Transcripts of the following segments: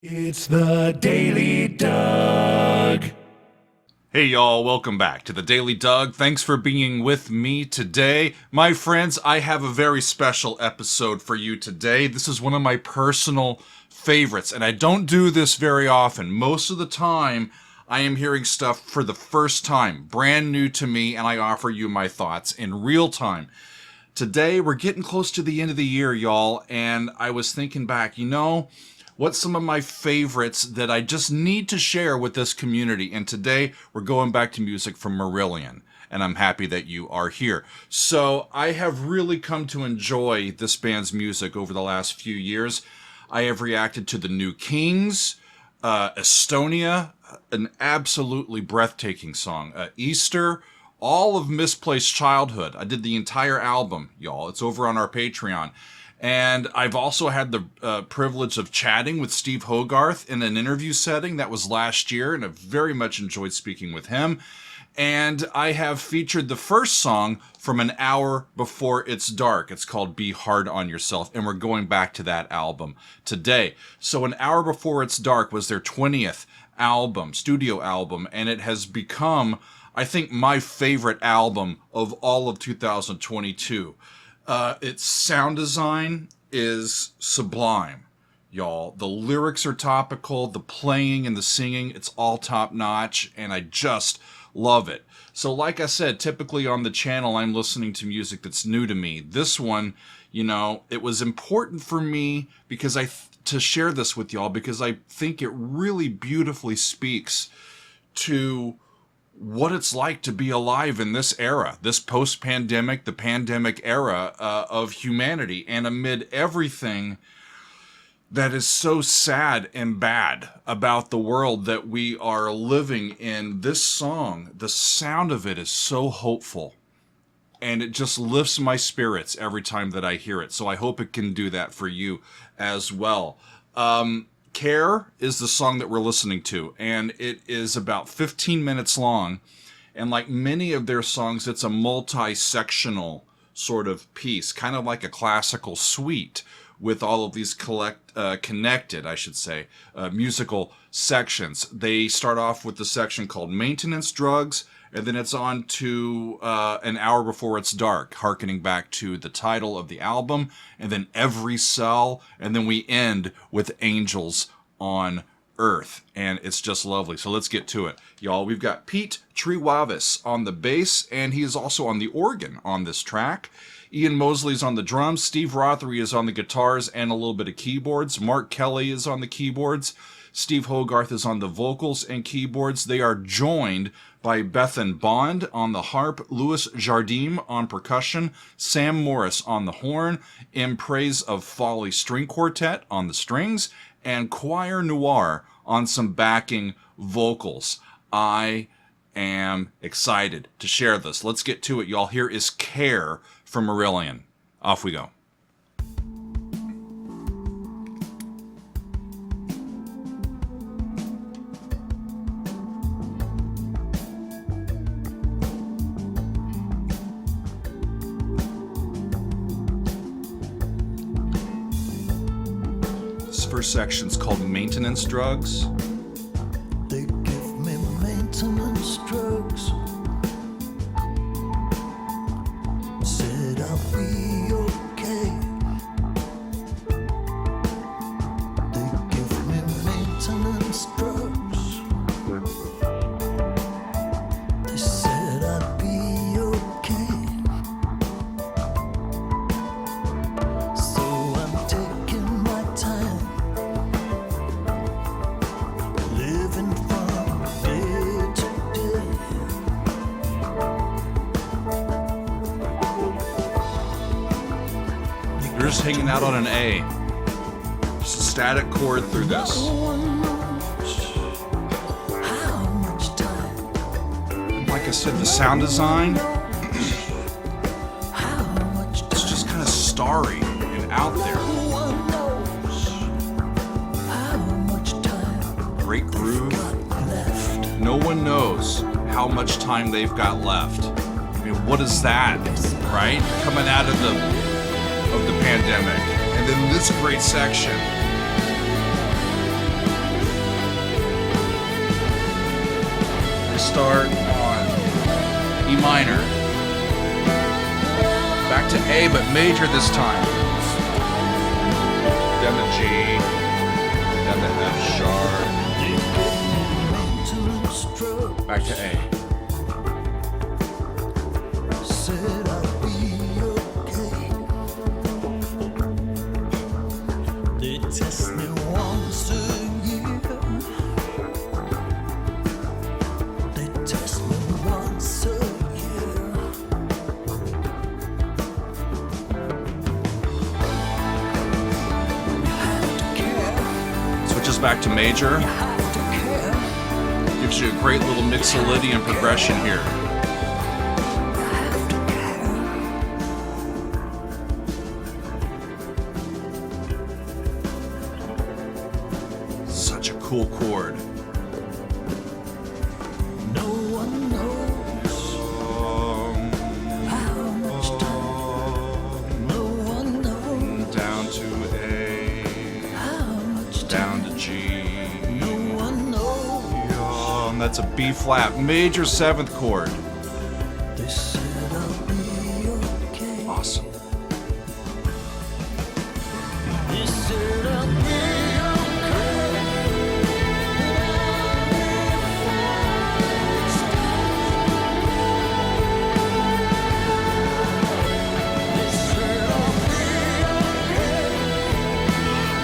It's the Daily Doug. Hey y'all, welcome back to the Daily Doug. Thanks for being with me today. My friends, I have a very special episode for you today. This is one of my personal favorites, and I don't do this very often. Most of the time, I am hearing stuff for the first time, brand new to me, and I offer you my thoughts in real time. Today, we're getting close to the end of the year, y'all, and I was thinking back, what's some of my favorites that I just need to share with this community? And today, we're going back to music from Marillion, and I'm happy that you are here. So, I have really come to enjoy this band's music over the last few years. I have reacted to the New Kings, Estonia, an absolutely breathtaking song, Easter, all of Misplaced Childhood. I did the entire album, y'all. It's over on our Patreon. And I've also had the privilege of chatting with Steve Hogarth in an interview setting. That was last year, and I very much enjoyed speaking with him. And I have featured the first song from An Hour Before It's Dark. It's called Be Hard on Yourself, and we're going back to that album today. So An Hour Before It's Dark was their 20th album, studio album, and it has become, I think, my favorite album of all of 2022. Its sound design is sublime, y'all. The lyrics are topical, the playing and the singing, it's all top notch, and I just love it. So like I said, typically on the channel, I'm listening to music that's new to me. This one, it was important for me because to share this with y'all because I think it really beautifully speaks to what it's like to be alive in this era, this post-pandemic, the pandemic era of humanity, and amid everything that is so sad and bad about the world that we are living in. This song, the sound of it is so hopeful, and it just lifts my spirits every time that I hear it. So I hope it can do that for you as well. Care is the song that we're listening to, and it is about 15 minutes long, and like many of their songs, it's a multi-sectional sort of piece, kind of like a classical suite with all of these connected, musical sections. They start off with the section called Maintenance Drugs, and then it's on to An Hour Before It's Dark, hearkening back to the title of the album, and then Every Cell, and then we end with Angels on Earth, and it's just lovely. So let's get to it, y'all. We've got Pete Trewavis on the bass, and he is also on the organ on this track. Ian Mosley's on the drums, Steve Rothery is on the guitars and a little bit of keyboards, Mark Kelly is on the keyboards, Steve Hogarth is on the vocals and keyboards. They are joined by Bethan Bond on the harp, Louis Jardim on percussion, Sam Morris on the horn, In Praise of Folly String Quartet on the strings, and Choir Noir on some backing vocals. I am excited to share this. Let's get to it, y'all. Here is Care from Marillion. Off we go. First section's called Maintenance Drugs. They give me maintenance drugs. Said I'll be okay. They give me maintenance drugs. They said I'd be okay. So I'm taking my time. You're just hanging out on an A. Just a static chord through this. And like I said, the sound design, it's just kind of starry and out there. Great groove. No one knows how much time they've got left. I mean, what is that, right? Coming out of the pandemic. And then this great section. start on E minor. Back to A, but major this time. Down to G. Down to F sharp. Back to A. Said I'll be okay. They test me once a year. They test me once a year. You have to care. Switches back to major. You have to care. Gives you a great little Marillion progression here. Such a cool chord. No one knows how much time. No one knows Down to A. how much time. Down to G. No one knows. That's a B flat, major 7th chord. They said I'll be okay. Awesome. They said I'll be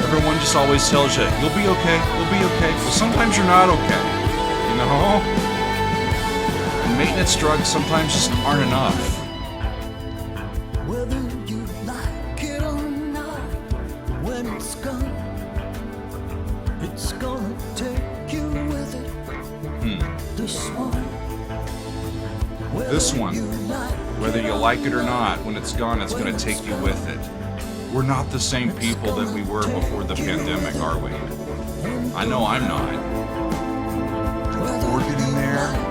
Everyone just always tells you, you'll be okay, you'll be okay. Well, sometimes you're not okay, you know? And maintenance drugs sometimes just aren't enough. whether you like it or not. When it's gone, it's gonna take you with it. This one. This one, whether you like it or not, when it's gone, it's going to take you with it. We're not the same people that we were before the pandemic, are we? I know I'm not. The organ in there.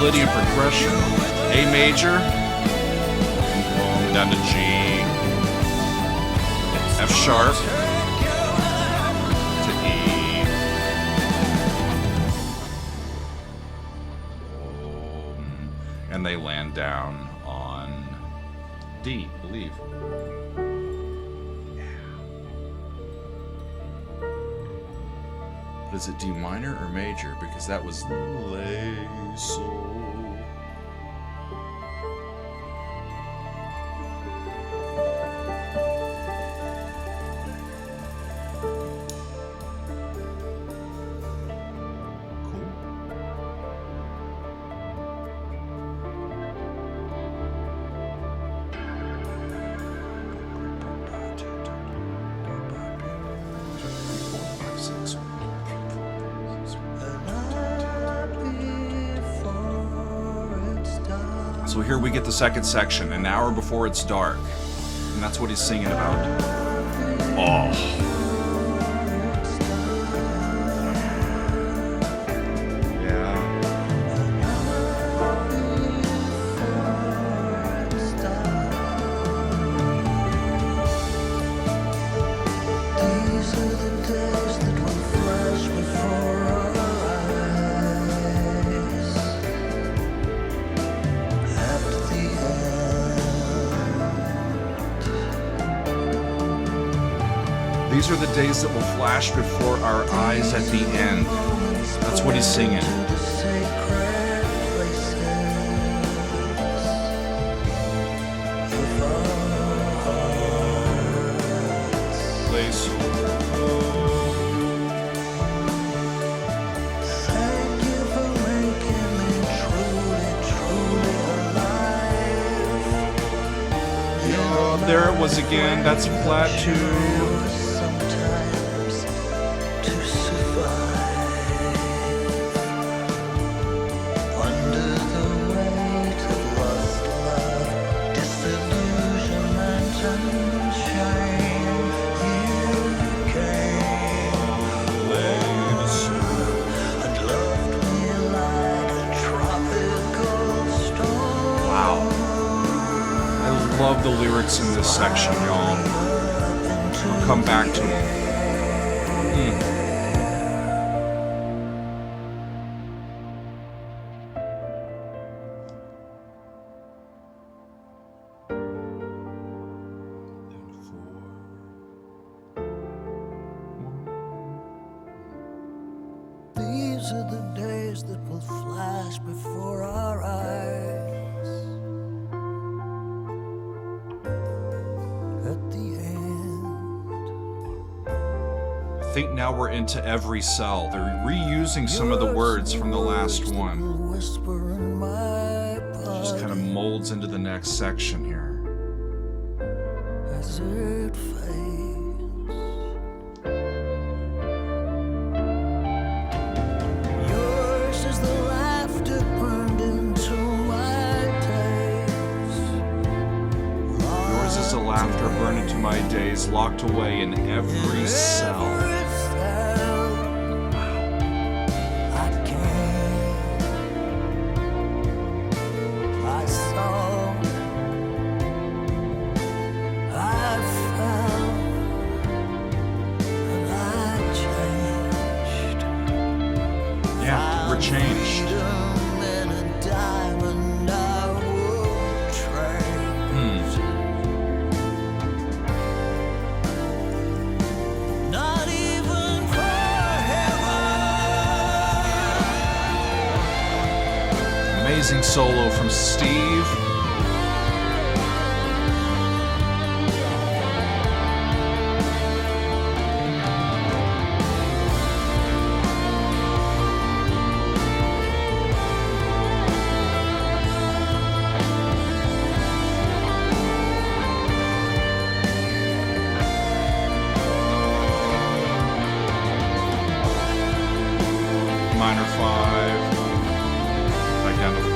Marillion progression. A major. Boom, down to G. F sharp. To E. And they land down on D, I believe. But is it D minor or major? Because that was lay, sol. So here we get the second section, an hour before it's dark. And that's what he's singing about. Oh. Yeah. These are the days that will flash before our eyes. At the end. These are the days that will flash before our eyes at the end. That's what he's singing. To the sacred places of our hearts. Place. Thank you for making me truly, truly alive. Oh, there it was again. That's flat 2. Sometimes to survive. lyrics in this section, y'all. I'll come back to them. These are the days that will flash before our eyes. At the end, I think now we're into every cell. They're reusing some of the words from the last one. whisper in my Just kind of molds into the next section here. as it fades. Yours is the laughter burned into my days. Yours is the laughter burned into my days, locked away in every cell. Every cell. I came, I saw, I felt, and I changed. Yeah, we're changed. Freedom and a diamond I would trade. Not even for heaven. Amazing solo from Steve. Minor 5. Back down to 4.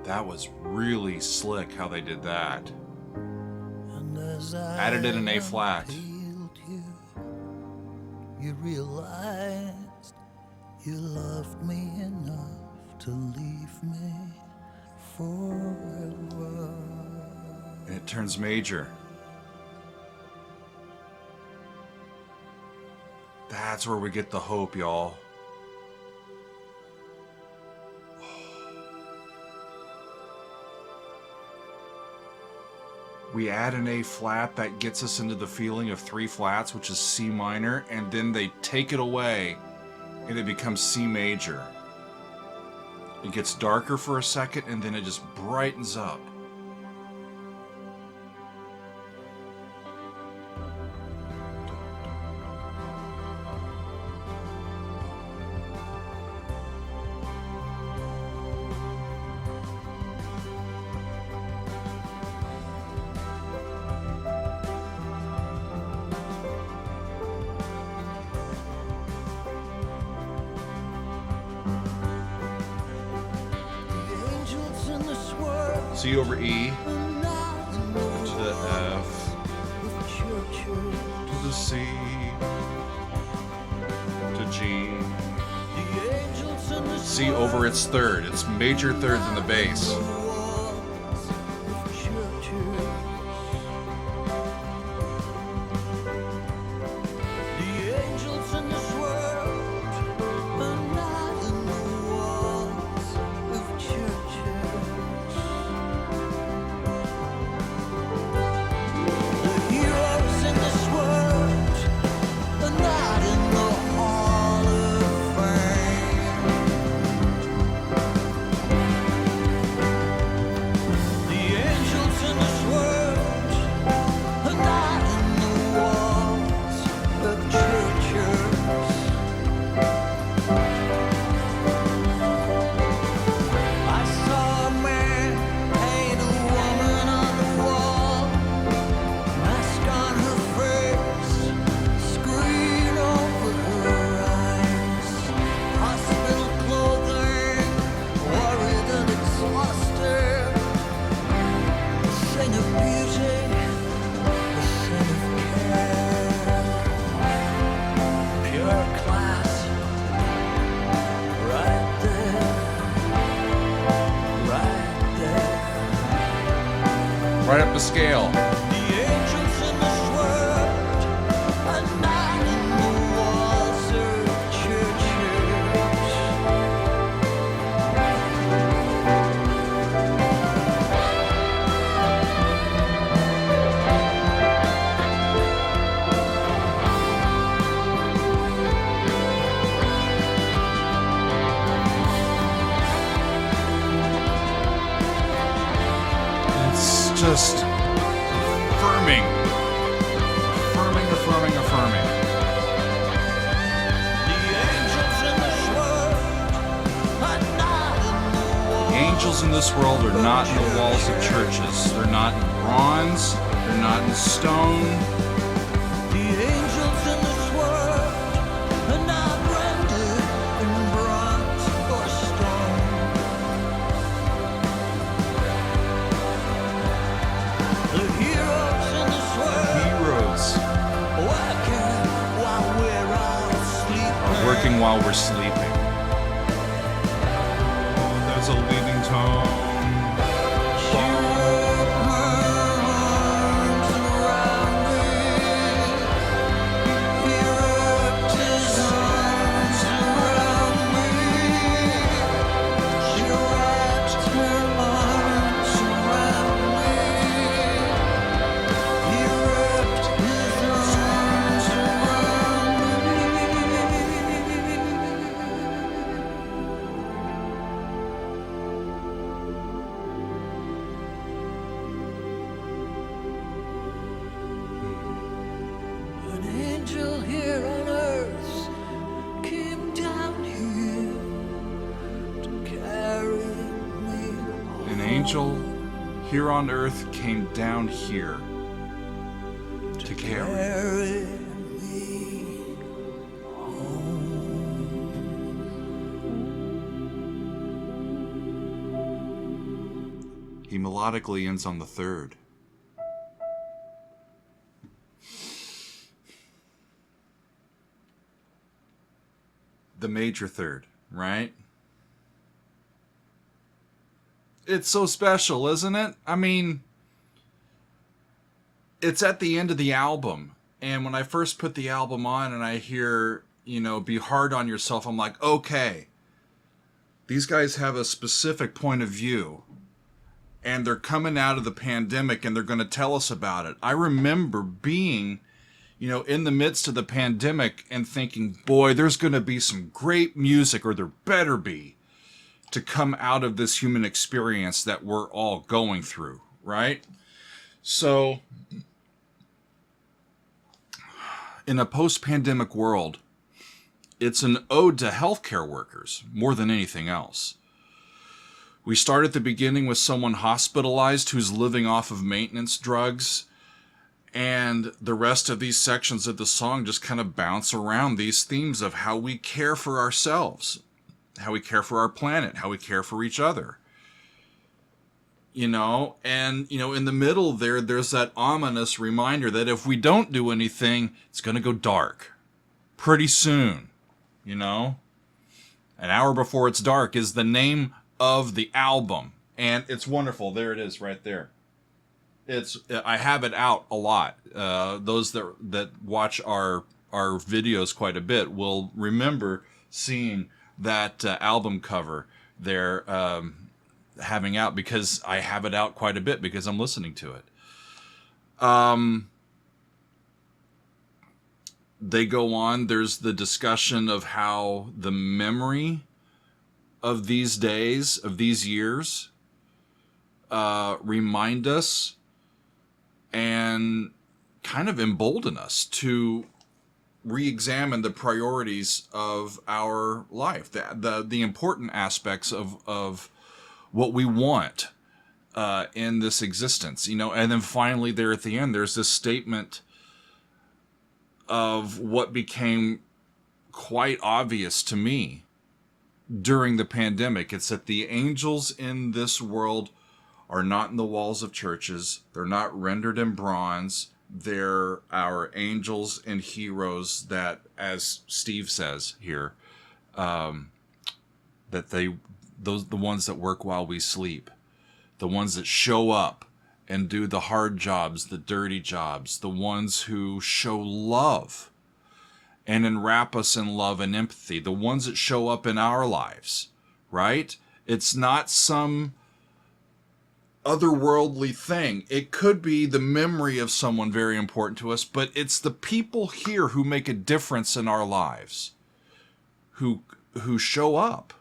That was really slick how they did that. And as I Added in an A flat. appealed you realized you loved me enough to leave me forever. And it turns major. That's where we get the hope, y'all. We add an A flat that gets us into the feeling of 3 flats, which is C minor, and then they take it away and it becomes C major. It gets darker for a second and then it just brightens up. The angels in this world C over E, are not in to the F, with churches. to the C, to G. The angels in this C over its third. It's major thirds in the bass. walls with churches. The angels in this world are not in the walls of churches. The heroes in this world are not in the hall of fame. just affirming. Affirming. The angels in this world are not in the walls of churches. They're not in bronze. They're not in stone. The angels in this world are not rendered in bronze or stone. The heroes in this world working while we're sleeping. Oh, there's a leading tone. Angel here on earth came down here to carry me home. He melodically ends on the third. The major third, right? It's so special, isn't it? I mean, it's at the end of the album. And when I first put the album on and I hear, be hard on yourself, I'm like, okay, these guys have a specific point of view. And they're coming out of the pandemic and they're going to tell us about it. I remember being, in the midst of the pandemic and thinking, boy, there's going to be some great music, or there better be, to come out of this human experience that we're all going through, right? So, in a post-pandemic world, it's an ode to healthcare workers more than anything else. We start at the beginning with someone hospitalized who's living off of maintenance drugs, and the rest of these sections of the song just kind of bounce around these themes of how we care for ourselves, how we care for our planet, how we care for each other. In the middle there's that ominous reminder that if we don't do anything, it's going to go dark pretty soon, An Hour Before It's Dark is the name of the album, and it's wonderful. There it is right there. I have it out a lot. Those that watch our videos quite a bit will remember seeing that album cover there having out, because I have it out quite a bit because I'm listening to it. They go on. There's the discussion of how the memory of these days, of these years, remind us and kind of embolden us to re-examine the priorities of our life, the important aspects of what we want in this existence, and then finally there at the end, there's this statement of what became quite obvious to me during the pandemic. It's that the angels in this world are not in the walls of churches. They're not rendered in bronze. They're our angels and heroes that, as Steve says here, that the ones that work while we sleep, the ones that show up and do the hard jobs, the dirty jobs, the ones who show love and enwrap us in love and empathy, the ones that show up in our lives, right? It's not some otherworldly thing. It could be the memory of someone very important to us, but it's the people here who make a difference in our lives, who show up.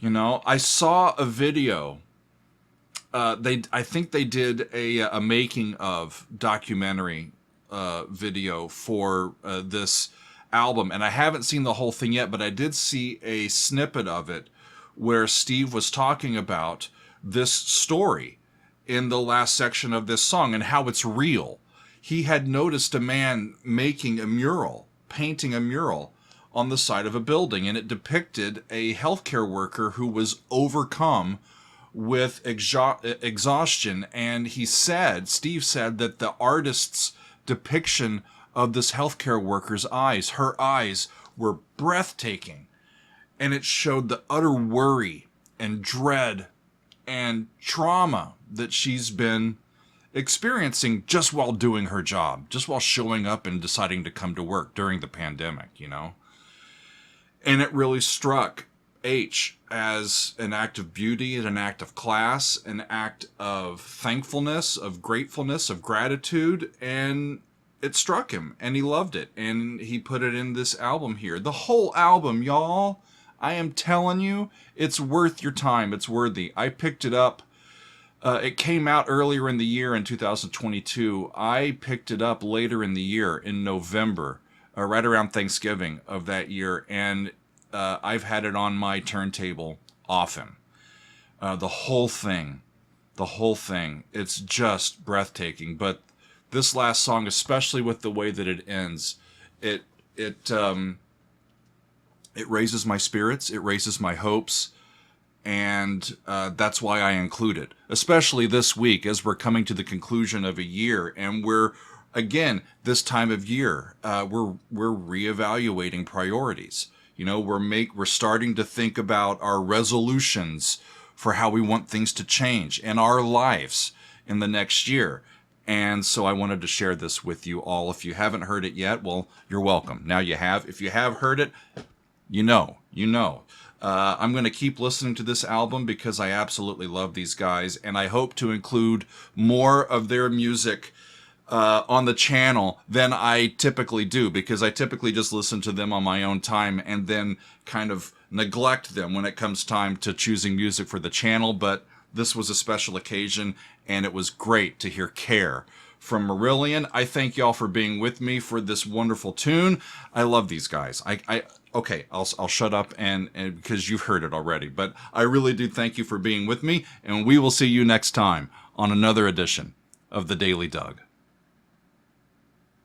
I saw a video I think they did a making of documentary video for this album, and I haven't seen the whole thing yet, but I did see a snippet of it where Steve was talking about this story in the last section of this song and how it's real. He had noticed a man making a mural, painting a mural on the side of a building, and it depicted a healthcare worker who was overcome with exhaustion. And Steve said that the artist's depiction of this healthcare worker's eyes, her eyes were breathtaking, and it showed the utter worry and dread and trauma that she's been experiencing just while doing her job, just while showing up and deciding to come to work during the pandemic, you know? And it really struck H as an act of beauty and an act of class, an act of thankfulness, of gratefulness, of gratitude, and it struck him, and he loved it, and he put it in this album here. The whole album, y'all, I am telling you, it's worth your time. It's worthy. I picked it up. It came out earlier in the year in 2022. I picked it up later in the year in November, right around Thanksgiving of that year, and I've had it on my turntable often. The whole thing, it's just breathtaking. But this last song, especially with the way that it ends, it raises my spirits, it raises my hopes, and that's why I include it, especially this week as we're coming to the conclusion of a year, and we're, again, this time of year, we're reevaluating priorities. You know, we're starting to think about our resolutions for how we want things to change in our lives in the next year. And so I wanted to share this with you all. If you haven't heard it yet, well, you're welcome. Now you have. If you have heard it, you know. I'm going to keep listening to this album because I absolutely love these guys, and I hope to include more of their music on the channel than I typically do, because I typically just listen to them on my own time and then kind of neglect them when it comes time to choosing music for the channel. But this was a special occasion, and it was great to hear Care from Marillion. I thank y'all for being with me for this wonderful tune. I love these guys. Okay, I'll shut up and because you've heard it already, but I really do thank you for being with me, and we will see you next time on another edition of The Daily Doug.